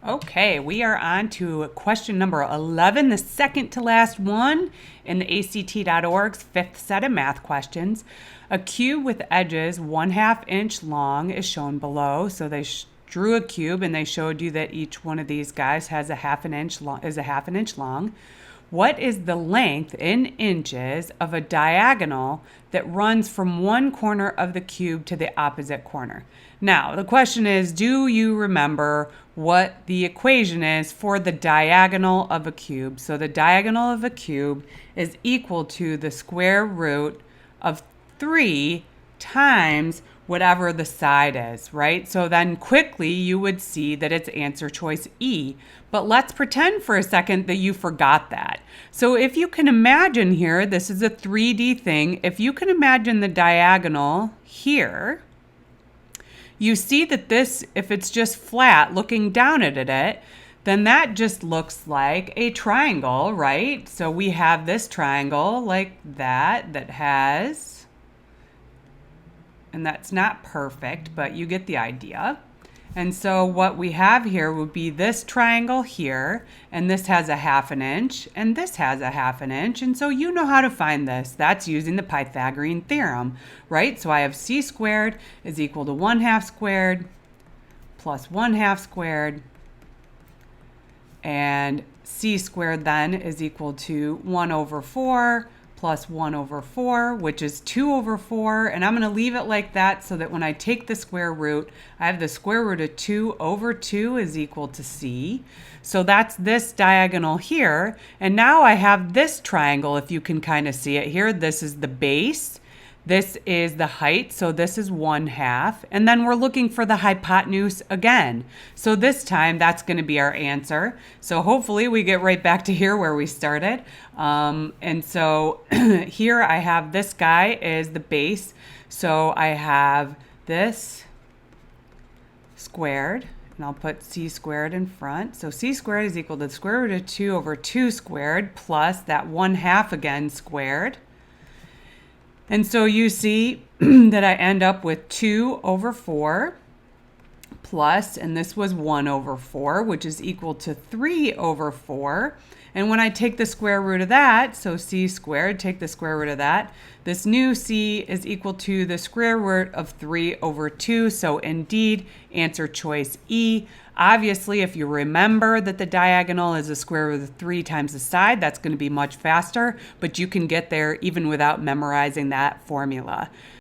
Okay, we are on to question number 11, the second to last one in the ACT.org's fifth set of math questions. A cube with edges 1/2 inch long is shown below. So they drew a cube and they showed you that each one of these guys has a half an inch long. What is the length in inches of a diagonal that runs from one corner of the cube to the opposite corner? Now, the question is, do you remember what the equation is for the diagonal of a cube? So the diagonal of a cube is equal to the square root of 3 times whatever the side is, right? So then quickly you would see that it's answer choice E. But let's pretend for a second that you forgot that. So if you can imagine here, this is a 3D thing. If you can imagine the diagonal here, you see that this, if it's just flat looking down at it, then that just looks like a triangle, right? So we have this triangle like that has, and that's not perfect, but you get the idea. And so what we have here would be this triangle here, and this has a 1/2 inch, and this has a 1/2 inch, and so you know how to find this. That's using the Pythagorean theorem, right? So I have c squared is equal to 1/2 squared plus 1/2 squared, and c squared then is equal to 1/4 plus 1/4, which is 2/4, and I'm going to leave it like that so that when I take the square root, I have the square root of 2/2 is equal to c. So that's this diagonal here, and now I have this triangle, if you can kind of see it here. This is the base. This is the height, so this is 1/2. And then we're looking for the hypotenuse again. So this time, that's going to be our answer. So hopefully we get right back to here where we started. And so here I have this guy is the base. So I have this squared, and I'll put c squared in front. So c squared is equal to the square root of 2/2 squared plus that 1/2 again squared. And so you see that I end up with 2/4 plus, and this was 1/4, which is equal to 3/4. And when I take the square root of that, so c squared, take the square root of that, this new c is equal to the square root of 3/2. So indeed, answer choice E. Obviously, if you remember that the diagonal is the square root of 3 times the side, that's going to be much faster, but you can get there even without memorizing that formula.